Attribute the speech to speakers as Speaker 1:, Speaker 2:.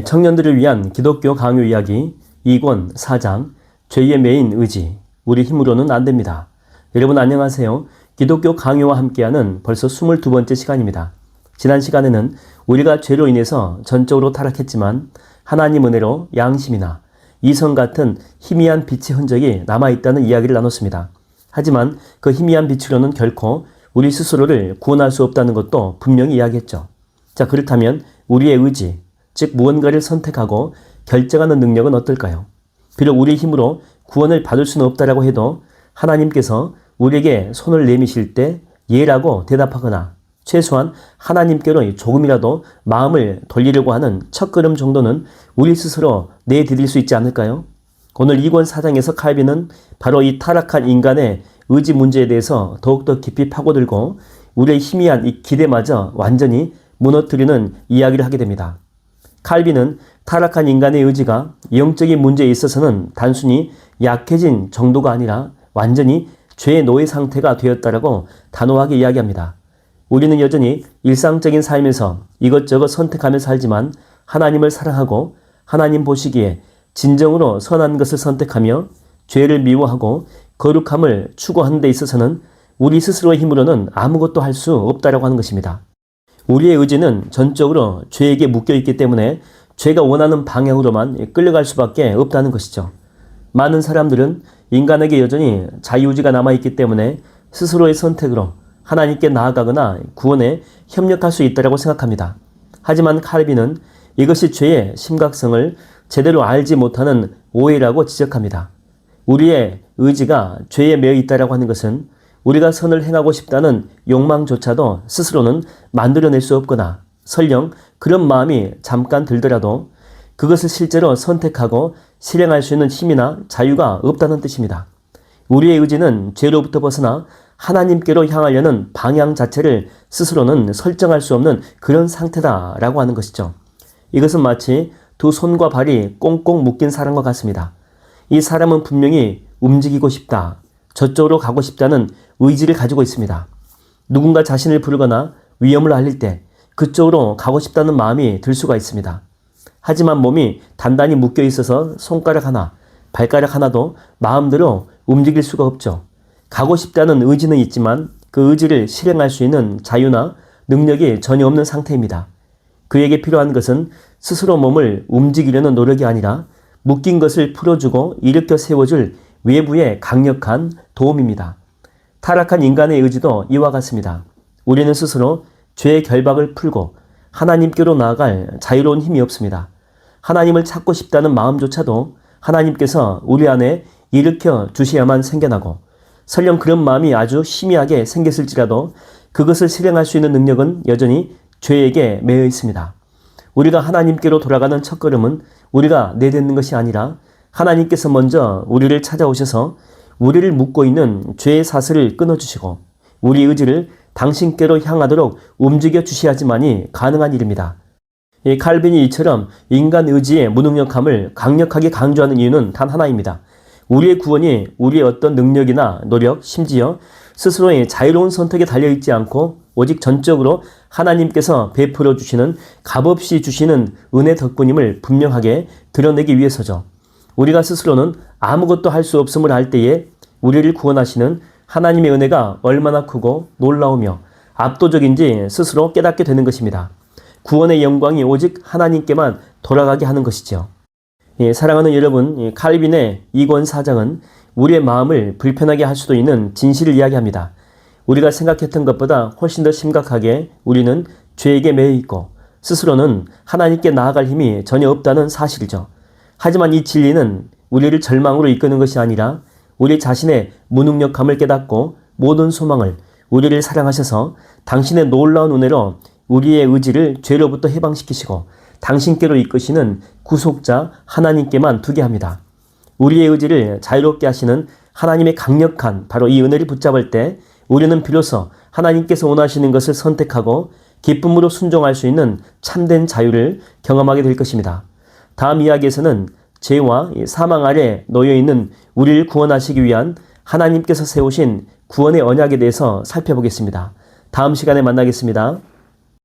Speaker 1: 청년들을 위한 기독교 강요 이야기 2권 4장 죄의 메인 의지 우리 힘으로는 안 됩니다. 여러분 안녕하세요. 기독교 강요와 함께하는 벌써 22번째 시간입니다. 지난 시간에는 우리가 죄로 인해서 전적으로 타락했지만 하나님 은혜로 양심이나 이성 같은 희미한 빛의 흔적이 남아있다는 이야기를 나눴습니다. 하지만 그 희미한 빛으로는 결코 우리 스스로를 구원할 수 없다는 것도 분명히 이야기했죠. 자, 그렇다면 우리의 의지, 즉 무언가를 선택하고 결정하는 능력은 어떨까요? 비록 우리 힘으로 구원을 받을 수는 없다라고 해도 하나님께서 우리에게 손을 내미실 때 예라고 대답하거나 최소한 하나님께로 조금이라도 마음을 돌리려고 하는 첫걸음 정도는 우리 스스로 내디딜 수 있지 않을까요? 오늘 2권 4장에서 칼빈은 바로 이 타락한 인간의 의지 문제에 대해서 더욱더 깊이 파고들고 우리의 희미한 이 기대마저 완전히 무너뜨리는 이야기를 하게 됩니다. 칼빈은 타락한 인간의 의지가 영적인 문제에 있어서는 단순히 약해진 정도가 아니라 완전히 죄의 노예 상태가 되었다라고 단호하게 이야기합니다. 우리는 여전히 일상적인 삶에서 이것저것 선택하며 살지만 하나님을 사랑하고 하나님 보시기에 진정으로 선한 것을 선택하며 죄를 미워하고 거룩함을 추구하는 데 있어서는 우리 스스로의 힘으로는 아무것도 할 수 없다라고 하는 것입니다. 우리의 의지는 전적으로 죄에게 묶여있기 때문에 죄가 원하는 방향으로만 끌려갈 수밖에 없다는 것이죠. 많은 사람들은 인간에게 여전히 자유의지가 남아있기 때문에 스스로의 선택으로 하나님께 나아가거나 구원에 협력할 수 있다고 생각합니다. 하지만 칼빈은 이것이 죄의 심각성을 제대로 알지 못하는 오해라고 지적합니다. 우리의 의지가 죄에 매여 있다고 하는 것은 우리가 선을 행하고 싶다는 욕망조차도 스스로는 만들어낼 수 없거나 설령 그런 마음이 잠깐 들더라도 그것을 실제로 선택하고 실행할 수 있는 힘이나 자유가 없다는 뜻입니다. 우리의 의지는 죄로부터 벗어나 하나님께로 향하려는 방향 자체를 스스로는 설정할 수 없는 그런 상태다라고 하는 것이죠. 이것은 마치 두 손과 발이 꽁꽁 묶인 사람과 같습니다. 이 사람은 분명히 움직이고 싶다, 저쪽으로 가고 싶다는 의지를 가지고 있습니다. 누군가 자신을 부르거나 위험을 알릴 때 그쪽으로 가고 싶다는 마음이 들 수가 있습니다. 하지만 몸이 단단히 묶여 있어서 손가락 하나, 발가락 하나도 마음대로 움직일 수가 없죠. 가고 싶다는 의지는 있지만 그 의지를 실행할 수 있는 자유나 능력이 전혀 없는 상태입니다. 그에게 필요한 것은 스스로 몸을 움직이려는 노력이 아니라 묶인 것을 풀어주고 일으켜 세워줄 외부의 강력한 도움입니다. 타락한 인간의 의지도 이와 같습니다. 우리는 스스로 죄의 결박을 풀고 하나님께로 나아갈 자유로운 힘이 없습니다. 하나님을 찾고 싶다는 마음조차도 하나님께서 우리 안에 일으켜 주셔야만 생겨나고 설령 그런 마음이 아주 희미하게 생겼을지라도 그것을 실행할 수 있는 능력은 여전히 죄에게 매여 있습니다. 우리가 하나님께로 돌아가는 첫걸음은 우리가 내딛는 것이 아니라 하나님께서 먼저 우리를 찾아오셔서 우리를 묶고 있는 죄의 사슬을 끊어주시고 우리 의지를 당신께로 향하도록 움직여 주셔야지만이 가능한 일입니다. 칼빈이 이처럼 인간 의지의 무능력함을 강력하게 강조하는 이유는 단 하나입니다. 우리의 구원이 우리의 어떤 능력이나 노력, 심지어 스스로의 자유로운 선택에 달려있지 않고 오직 전적으로 하나님께서 베풀어 주시는 값없이 주시는 은혜 덕분임을 분명하게 드러내기 위해서죠. 우리가 스스로는 아무것도 할 수 없음을 알 때에 우리를 구원하시는 하나님의 은혜가 얼마나 크고 놀라우며 압도적인지 스스로 깨닫게 되는 것입니다. 구원의 영광이 오직 하나님께만 돌아가게 하는 것이죠. 사랑하는 여러분, 칼빈의 2권 4장은 우리의 마음을 불편하게 할 수도 있는 진실을 이야기합니다. 우리가 생각했던 것보다 훨씬 더 심각하게 우리는 죄에게 매여 있고 스스로는 하나님께 나아갈 힘이 전혀 없다는 사실이죠. 하지만 이 진리는 우리를 절망으로 이끄는 것이 아니라 우리 자신의 무능력함을 깨닫고 모든 소망을 우리를 사랑하셔서 당신의 놀라운 은혜로 우리의 의지를 죄로부터 해방시키시고 당신께로 이끄시는 구속자 하나님께만 두게 합니다. 우리의 의지를 자유롭게 하시는 하나님의 강력한 바로 이 은혜를 붙잡을 때 우리는 비로소 하나님께서 원하시는 것을 선택하고 기쁨으로 순종할 수 있는 참된 자유를 경험하게 될 것입니다. 다음 이야기에서는 죄와 사망 아래 놓여있는 우리를 구원하시기 위한 하나님께서 세우신 구원의 언약에 대해서 살펴보겠습니다. 다음 시간에 만나겠습니다.